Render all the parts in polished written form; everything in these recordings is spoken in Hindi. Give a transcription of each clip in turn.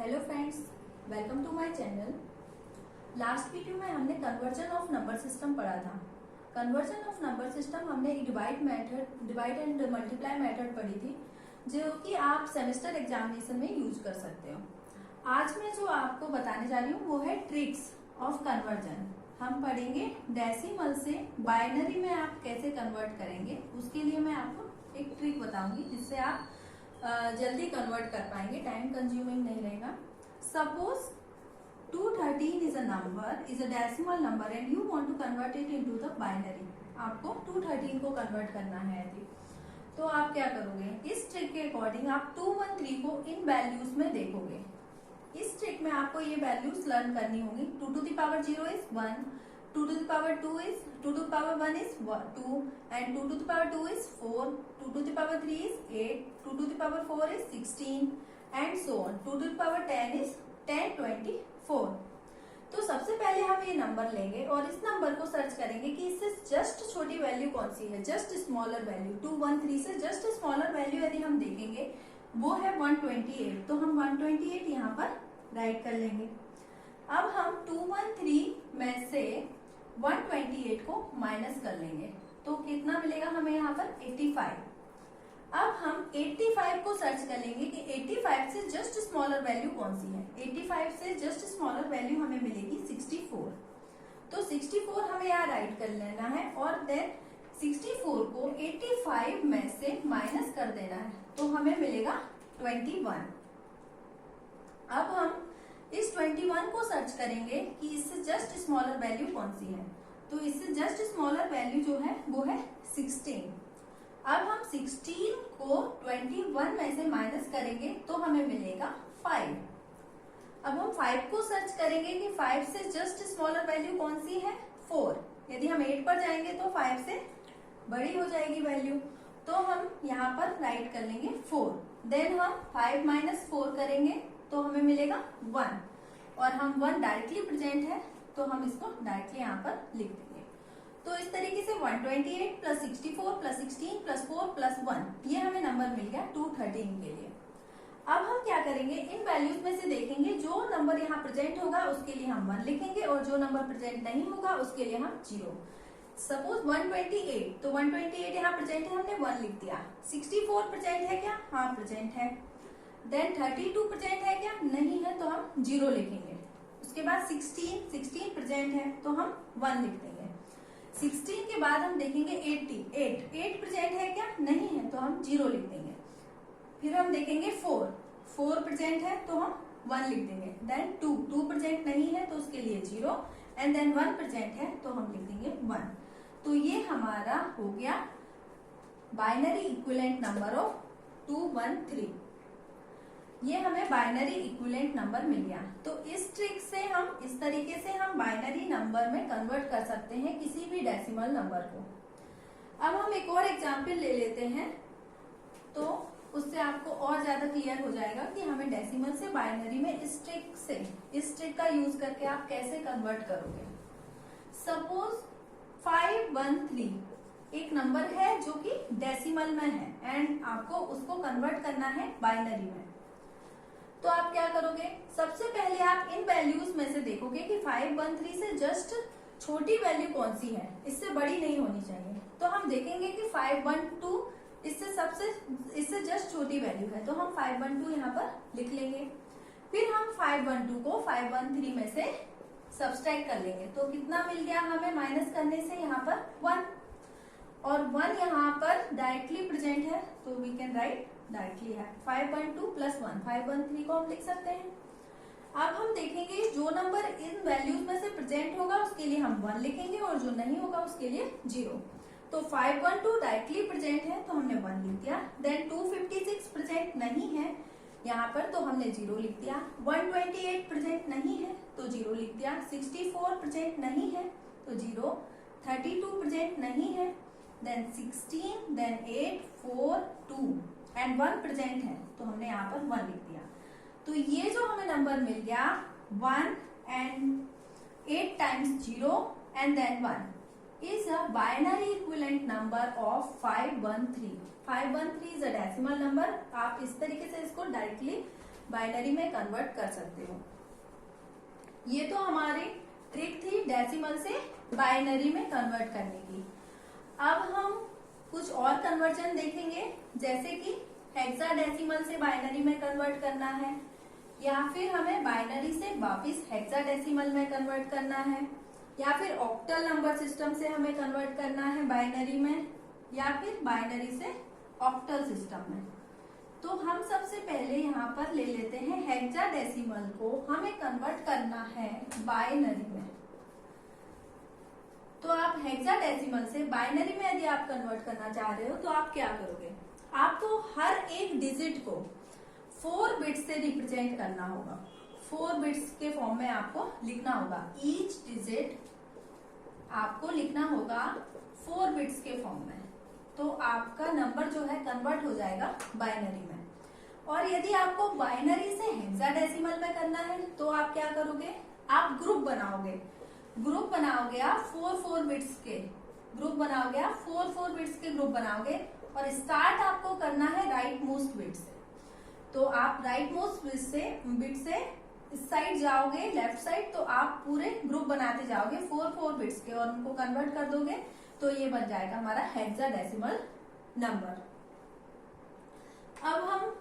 Hello friends, welcome to my channel. Last video में हमने कन्वर्जन ऑफ नंबर सिस्टम पढ़ा था। कन्वर्जन ऑफ नंबर सिस्टम हमने डिवाइड एंड मल्टीप्लाई मेथड पढ़ी थी, जो कि आप सेमेस्टर एग्जामिनेशन में यूज कर सकते हो। आज मैं जो आपको बताने जा रही हूँ वो है ट्रिक्स ऑफ कन्वर्जन। हम पढ़ेंगे डेसिमल से बाइनरी में आप कैसे कन्वर्ट करेंगे। उसके लिए मैं आपको एक ट्रिक बताऊंगी जिससे आप जल्दी कन्वर्ट कर पाएंगे, टाइम कंज्यूमिंग नहीं रहेगा। Suppose 213 is a number, is a decimal number and you want to convert it into the binary. आपको 213 को कन्वर्ट करना है यदि, तो आप क्या करोगे, इस ट्रिक के अकॉर्डिंग आप 213 को इन वैल्यूज में देखोगे। इस ट्रिक में आपको ये वैल्यूज लर्न करनी होगी। 2 to the power 0 is 1, 2 to the power 2 is 2 to the power 1 is 2 and 2 to the power 2 is 4, 2 to the power 3 is 8, 2 to the power 4 is 16 and so on. 2 to the power 10 is 1024। तो सबसे पहले हम ये नंबर लेंगे और इस नंबर को सर्च करेंगे कि इससे जस्ट छोटी वैल्यू कौन सी है, जस्ट स्मॉलर वैल्यू। 213 से जस्ट स्मॉलर वैल्यू यदि हम देखेंगे वो है 128, तो हम 128 यहाँ पर राइट कर लेंगे। अब हम 213 में से 128 को माइनस कर लेंगे तो कितना मिलेगा हमें यहाँ पर 85। अब हम 85 को सर्च कर लेंगे कि 85 से जस्ट स्मॉलर वैल्यू कौन सी है। 85 से जस्ट स्मॉलर वैल्यू हमें मिलेगी 64, तो 64 हमें यहाँ राइट कर लेना है और देन 64 को 85 में से माइनस कर देना है तो हमें मिलेगा 21। अब हम इस 21 को सर्च करेंगे कि इससे जस्ट स्मॉलर वैल्यू कौन सी है, तो इससे जस्ट स्मॉलर वैल्यू जो है वो है 16। अब हम 16 को 21 में से माइनस करेंगे तो हमें मिलेगा 5। अब हम 5 को सर्च करेंगे कि 5 से जस्ट स्मॉलर वैल्यू कौन सी है, 4। यदि हम 8 पर जाएंगे तो 5 से बड़ी हो जाएगी वैल्यू, तो हम यहाँ पर राइट कर लेंगे 4। देन हम 5 माइनस 4 करेंगे तो हमें मिलेगा 1 और हम 1 डायरेक्टली प्रेजेंट है तो हम इसको डायरेक्टली यहाँ पर लिख देंगे। तो इस तरीके से 128 प्लस 64 प्लस 16 प्लस 4 प्लस 1 ये हमें नंबर मिल गया 213 के लिए। अब हम क्या करेंगे, इन वैल्यूज में से देखेंगे जो नंबर यहाँ प्रेजेंट होगा उसके लिए हम 1 लिखेंगे और जो नंबर प्रेजेंट नहीं होगा उसके लिए हम 0। सपोज 128, तो 128 यहाँ प्रेजेंट है, हमने 1 लिख दिया। 64 प्रेजेंट है क्या, हाँ प्रेजेंट है। देन 32 प्रेजेंट है क्या, नहीं है, तो हम 0 लिखेंगे। उसके बाद 16 प्रेजेंट है तो हम 1 लिख देंगे। 16 के बाद हम देखेंगे 8 प्रेजेंट है क्या, नहीं है, तो हम 0 लिख देंगे। फिर हम देखेंगे 4 प्रेजेंट है तो हम 1 लिख देंगे। देन 2 प्रेजेंट नहीं है तो उसके लिए 0 एंड देन 1 प्रेजेंट है तो हम लिख देंगे 1। तो ये हमारा हो गया बाइनरी इक्विवेलेंट नंबर ऑफ 213। ये हमें बाइनरी इक्विवेलेंट नंबर मिल गया। तो इस ट्रिक से हम इस तरीके से हम बाइनरी नंबर में कन्वर्ट कर सकते हैं किसी भी डेसिमल नंबर को। अब हम एक और एग्जांपल ले लेते हैं तो उससे आपको और ज्यादा क्लियर हो जाएगा कि हमें डेसिमल से बाइनरी में इस ट्रिक का यूज करके आप कैसे कन्वर्ट करोगे। सपोज 513 एक नंबर है जो कि डेसिमल में है एंड आपको उसको कन्वर्ट करना है बाइनरी में। तो आप क्या करोगे, सबसे पहले आप इन वैल्यूज में से देखोगे कि 513 से जस्ट छोटी वैल्यू कौन सी है, इससे बड़ी नहीं होनी चाहिए। तो हम देखेंगे कि 512 इससे जस्ट छोटी वैल्यू है तो हम 512 यहाँ पर लिख लेंगे। फिर हम 512 को 513 में से सब्सट्रैक्ट कर लेंगे तो कितना मिल गया हमें माइनस करने से, यहाँ पर 1 और 1 यहाँ पर डायरेक्टली प्रेजेंट है तो वी कैन राइट डायरेक्टली है 512 प्लस 1, 513 को हम लिख सकते हैं। अब हम देखेंगे जो नंबर इन वैल्यूज में से प्रेजेंट होगा उसके लिए हम 1 लिखेंगे और जो नहीं होगा उसके लिए 0। तो 512 डायरेक्टली प्रेजेंट है तो हमने 1 लिख दिया। देन 256 प्रेजेंट नहीं है यहाँ पर तो हमने 0 लिख दिया। 128 प्रेजेंट नहीं है तो 0 लिख दिया। 64 प्रेजेंट नहीं है तो 0। 32 प्रेजेंट नहीं है, देन 16, देन 8, 4, 2 एंड 1 प्रेजेंट है तो हमने यहाँ पर 1 लिख दिया। तो ये जो हमें नंबर मिल गया 1 and 8 times 0 and then 1 is a binary equivalent number of 513. 513 is a decimal number। आप इस तरीके से इसको डायरेक्टली बाइनरी में कन्वर्ट कर सकते हो। ये तो हमारी ट्रिक थी डेसिमल से बाइनरी में कन्वर्ट करने की। अब हम कुछ और कन्वर्जन देखेंगे, जैसे कि हेक्साडेसिमल से बाइनरी में कन्वर्ट करना है, या फिर हमें बाइनरी से वापस हेक्साडेसिमल में कन्वर्ट करना है, या फिर ऑक्टल नंबर सिस्टम से हमें कन्वर्ट करना है बाइनरी में, या फिर बाइनरी से ऑक्टल सिस्टम में। तो हम सबसे पहले यहाँ पर ले लेते हैं हेक्साडेसिमल को हमें कन्वर्ट करना है बाइनरी में। तो आप हेक्साडेसिमल से बाइनरी में यदि आप कन्वर्ट करना चाह रहे हो तो आप क्या करोगे, आपको हर एक डिजिट को 4 बिट्स से रिप्रेजेंट करना होगा, 4 बिट्स के फॉर्म में आपको लिखना होगा। ईच डिजिट आपको लिखना होगा 4 बिट्स के फॉर्म में, तो आपका नंबर जो है कन्वर्ट हो जाएगा बाइनरी में। और यदि आपको बाइनरी से हेक्साडेसिमल में करना है तो आप क्या करोगे, आप ग्रुप बनाओगे आप 4 बिट्स के ग्रुप बनाओगे, आप 4 बिट्स के ग्रुप बनाओगे, और स्टार्ट आपको करना है राइट मोस्ट बिट से। तो आप राइट मोस्ट बिट से इस साइड जाओगे, लेफ्ट साइड, तो आप पूरे ग्रुप बनाते जाओगे 4 बिट्स के और उनको कन्वर्ट कर दोगे, तो ये बन जाएगा हमारा हेक्साडेसिमल नंबर। अब हम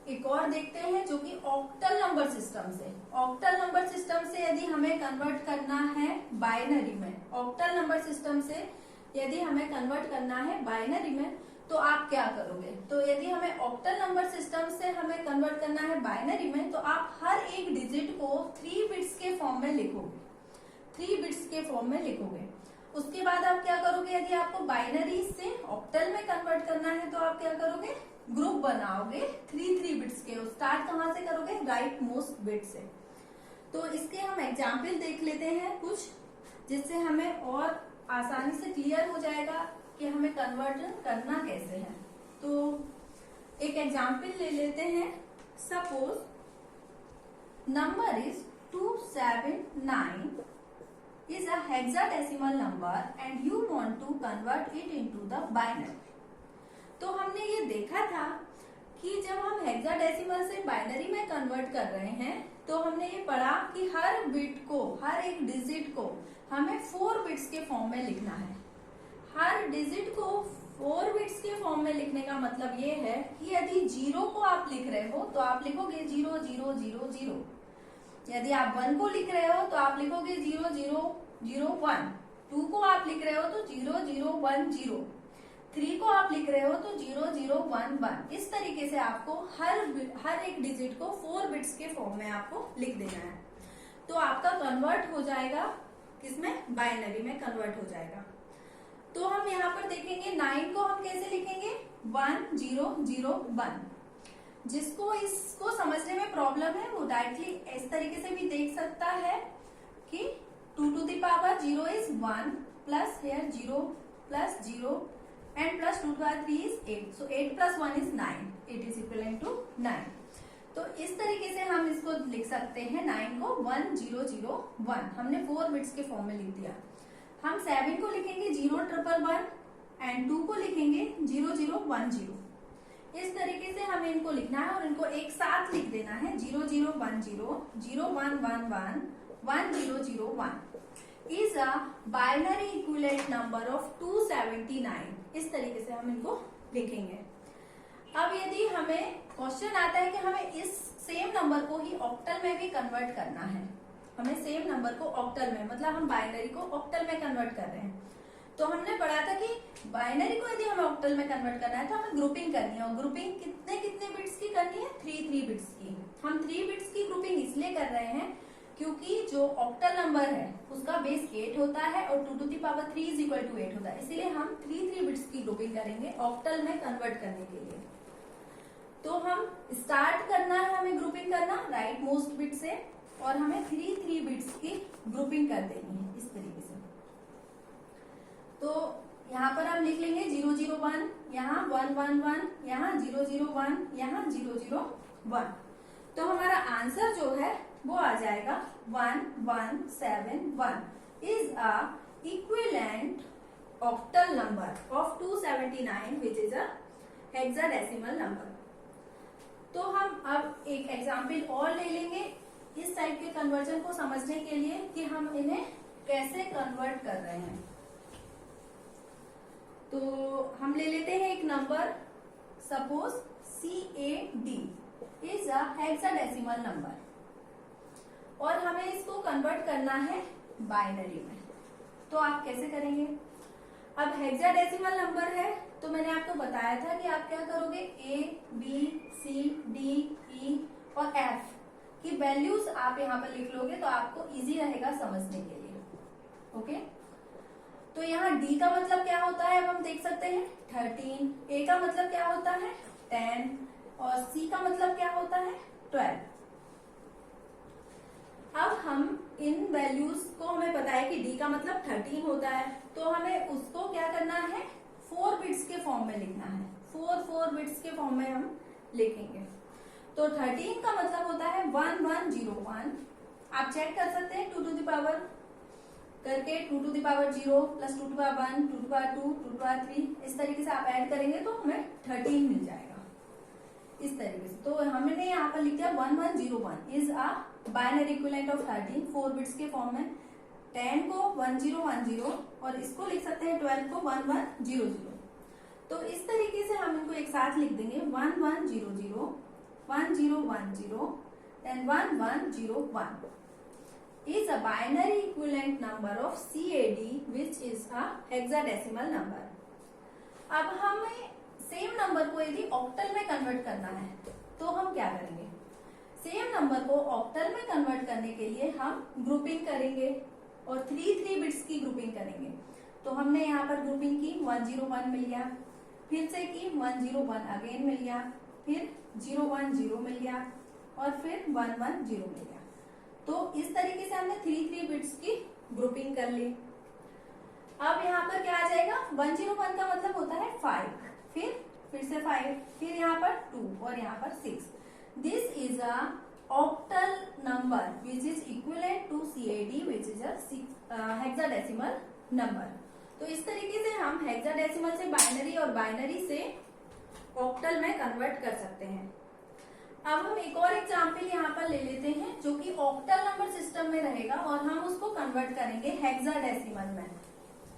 एक और देखते हैं जो कि ऑक्टल नंबर सिस्टम से। ऑक्टल नंबर सिस्टम से यदि हमें कन्वर्ट करना है बाइनरी में, ऑक्टल नंबर सिस्टम से यदि हमें कन्वर्ट करना है बाइनरी में, तो आप क्या करोगे। तो यदि हमें ऑक्टल नंबर सिस्टम से हमें कन्वर्ट करना है बाइनरी में, तो आप हर एक डिजिट को 3 बिट्स के फॉर्म में लिखोगे, 3 बिट्स के फॉर्म में लिखोगे। उसके बाद आप क्या करोगे, यदि आपको बाइनरी से ऑक्टल में कन्वर्ट करना है तो आप क्या करोगे, ग्रुप बनाओगे 3 बिट्स के। स्टार्ट कहां से करोगे, राइट मोस्ट बिट से। तो इसके हम एग्जाम्पल देख लेते हैं कुछ, जिससे हमें और आसानी से क्लियर हो जाएगा कि हमें कन्वर्जन करना कैसे है। तो एक एग्जाम्पल ले लेते हैं। Suppose number is 279 is a hexadecimal number and you want to convert it into the binary। तो हमने ये देखा था कि जब हम हेक्साडेसिमल से बाइनरी में कन्वर्ट कर रहे हैं तो हमने ये पढ़ा कि हर बिट को, हर एक डिजिट को हमें 4 बिट्स के फॉर्म में लिखना है। हर डिजिट को 4 बिट्स के फॉर्म में लिखने का मतलब ये है कि यदि 0 को आप लिख रहे हो तो आप लिखोगे 0 0 0 0। यदि आप 1 को लिख रहे हो तो आप लिखोगे 0 0 0 1। 2 को आप लिख रहे हो तो 0 0 1 0। 3 को आप लिख रहे हो तो 0 0 1 1। इस तरीके से आपको हर एक डिजिट को 4 बिट्स के फॉर्म में आपको लिख देना है। तो आपका कन्वर्ट हो जाएगा किसमें, बाइनरी में कन्वर्ट हो जाएगा। तो हम यहाँ पर देखेंगे 9 को हम कैसे लिखेंगे, 1 0 0 1। जिसको इसको समझने में प्रॉब्लम है वो डायरेक्टली इस तरीके से भी देख सकता है कि 2 to the power 0 is 1 plus here 0 plus 0 and plus 2 to the power 3 is 8. So 8 plus 1 is 9. It is equivalent to 9. तो इस तरीके से हम इसको लिख सकते हैं 9 को 1 0 0 1। हमने 4 बिट्स के फॉर्म में लिख दिया। हम 7 को लिखेंगे 0 1 1 एंड 2 को लिखेंगे 0 0 1 0। इस तरीके से हमें इनको लिखना है और इनको एक साथ लिख देना है 0 0 1 0 0 1 1 1 1 0 0 1 is a binary equivalent number of 279। इस तरीके से हम इनको लिखेंगे। अब यदि हमें क्वेश्चन आता है कि हमें इस सेम नंबर को ही ऑक्टल में भी कन्वर्ट करना है, हमें सेम नंबर को ऑक्टल में, मतलब हम बाइनरी को ऑक्टल में कन्वर्ट कर रहे हैं, तो हमने पढ़ा था कि बाइनरी को यदि हमें ऑक्टल में कन्वर्ट करना है तो हमें ग्रुपिंग करनी है। और ग्रुपिंग कितने कितने बिट्स की करनी है, 3 बिट्स की। हम 3 बिट्स की ग्रुपिंग इसलिए कर रहे हैं क्योंकि जो ऑक्टल नंबर है उसका बेस 8 होता है और 2 to the power 3 is equal to 8 होता है, इसीलिए हम 3 बिट्स की ग्रुपिंग करेंगे ऑक्टल में कन्वर्ट करने के लिए। तो हम स्टार्ट करना है, हमें ग्रुपिंग करना राइट मोस्ट बिट से, और हमें 3 बिट्स की ग्रुपिंग कर देनी है इस तरीके से। तो यहाँ पर हम लिख लेंगे 0 0 1, यहाँ 1 1 1, यहाँ 0 0 1, यहाँ 0 0 1। तो हमारा आंसर जो है वो आ जाएगा 1 1 7 1 is a equivalent octal number of 279 which is a hexadecimal number. तो हम अब एग्जाम्पल और ले लेंगे इस टाइप के कन्वर्जन को समझने के लिए कि हम इन्हें कैसे कन्वर्ट कर रहे हैं। तो हम ले लेते हैं एक number, suppose CAD is a hexadecimal number और हमें इसको कन्वर्ट करना है बाइनरी में। तो आप कैसे करेंगे? अब हेक्साडेसिमल नंबर है तो मैंने आपको बताया था कि आप क्या करोगे, A, B, C, D, E और F की वैल्यूज आप यहाँ पर लिख लोगे तो आपको इजी रहेगा समझने के लिए। ओके, तो यहाँ D का मतलब क्या होता है, अब हम देख सकते हैं 13, A का मतलब क्या होता है 10 और C का मतलब क्या होता है 12। अब हम इन वैल्यूज को, हमें पता है कि D का मतलब 13 होता है, तो हमें उसको क्या करना है 4 बिट्स के फॉर्म में लिखना है। 4 बिट्स के फॉर्म में हम लिखेंगे। तो 13 का मतलब होता है 1101। आप चेक कर सकते हैं 2 टू द पावर करके, 2 to the power 0 plus 2 to power 1, 2 to power 2, 2 to power 3, इस तरीके से आप ऐड करेंगे तो हमें 13 मिल जाएगा इस तरीके से। तो हमने यहाँ पर लिख दिया 1101 is a binary equivalent of 13, 4 bits के फॉर्म में। 10 को 1010 और इसको लिख सकते हैं 12 को 1100। तो इस तरीके से हम इनको एक साथ लिख देंगे 1100, 1010 then 1101 is a binary equivalent number of CAD which is a hexadecimal number। अब हमें सेम नंबर को यदि ऑक्टल में कन्वर्ट करना है तो हम क्या करेंगे, सेम नंबर को ऑक्टल में कन्वर्ट करने के लिए हम ग्रुपिंग करेंगे और 3 बिट्स की ग्रुपिंग करेंगे। तो हमने यहाँ पर ग्रुपिंग की 101 मिल गया, फिर से की 101 अगेन मिल गया, फिर 010 मिल गया और फिर 110 मिल गया। तो इस तरीके से हमने 3 बिट्स की ग्रुपिंग कर ली। अब यहाँ पर क्या आ जाएगा, 101 का मतलब होता है 5, फिर से 5, फिर यहाँ पर 2 और यहाँ पर 6। This is a octal number which is equivalent to CAD which is a hexadecimal number. तो इस तरीके से हम हेक्साडेसिमल से बाइनरी और बाइनरी से ऑक्टल में कन्वर्ट कर सकते हैं। अब हम एक और एग्जाम्पल यहाँ पर ले लेते हैं जो कि ऑक्टल नंबर सिस्टम में रहेगा और हम उसको कन्वर्ट करेंगे हेक्साडेसिमल में।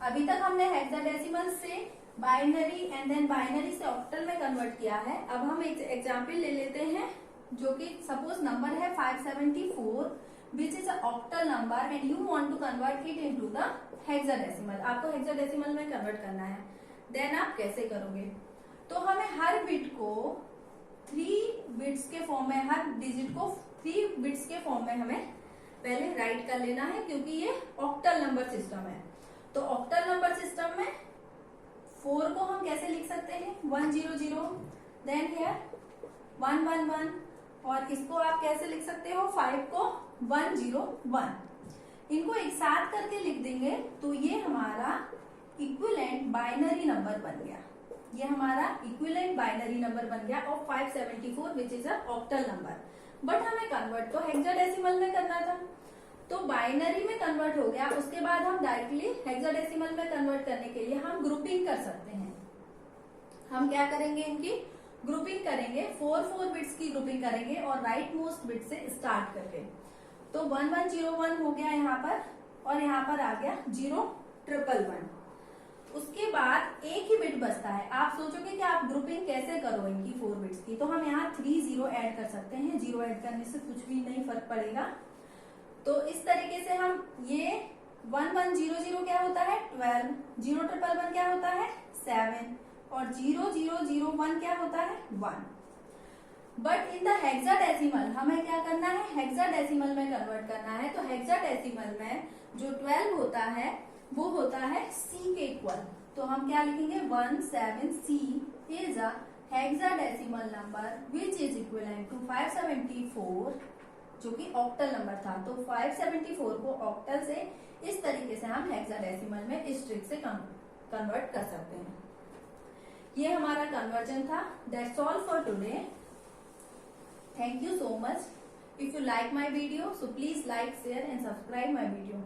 अभी तक हमने हेक्साडेसिमल से बाइनरी एंड देन बाइनरी से ऑक्टल में कन्वर्ट किया है। अब हम एक एग्जाम्पल ले लेते हैं जो कि सपोज नंबर है 574 which is a octal number and you want to convert it into the hexadecimal. आपको हेक्साडेसिमल में कन्वर्ट करना है। देन आप कैसे करोगे, तो हमें हर बिट को 3 बिट्स के फॉर्म में, हर डिजिट को 3 बिट्स के फॉर्म में हमें पहले राइट कर लेना है क्योंकि ये ऑक्टल नंबर सिस्टम है। तो ऑक्टल नंबर सिस्टम में 4 को हम कैसे लिख सकते हैं 100, देन हियर 111 और इसको आप कैसे लिख सकते हो 5 को 101। इनको एक साथ करके लिख देंगे तो ये हमारा इक्विवेलेंट बाइनरी नंबर बन गया। ये हमारा इक्विवेलेंट बाइनरी नंबर बन गया of 574 which is a octal number. But हमें कन्वर्ट तो हेक्साडेसिमल में करना था, तो बाइनरी में कन्वर्ट हो गया। उसके बाद हम डायरेक्टली हेक्साडेसिमल में कन्वर्ट करने के लिए हम ग्रुपिंग कर सकते हैं। हम क्या करेंगे, इनकी ग्रुपिंग करेंगे, 4 बिट्स की ग्रुपिंग करेंगे और राइट मोस्ट बिट से स्टार्ट करके। तो 1101 हो गया यहाँ पर और यहाँ पर आ गया 0111। उसके बाद एक ही बिट बचता है। आप सोचोगे कि आप ग्रुपिंग कैसे करो इनकी 4 बिट्स की, तो हम यहाँ 30 ऐड कर सकते हैं। 0 ऐड करने से कुछ भी नहीं फर्क पड़ेगा। तो इस तरीके से हम ये 1100 क्या होता है 12, 0111 क्या होता है 7 और 0001 क्या होता है 1। बट इन द हेक्साडेसिमल हमें क्या करना है, हेक्साडेसिमल में कन्वर्ट करना है। तो हेक्साडेसिमल में जो 12 होता है वो होता है C के इक्वल। तो हम क्या लिखेंगे 17C is a hexadecimal number which is equivalent to 574 जो कि ऑक्टल नंबर था। तो 574 को ऑक्टल से इस तरीके से हम हेक्साडेसिमल में इस ट्रिक से कन्वर्ट कर सकते हैं। ये हमारा कन्वर्जन था। That's all for today. Thank you so much. If you like my video so please like, share and subscribe my video.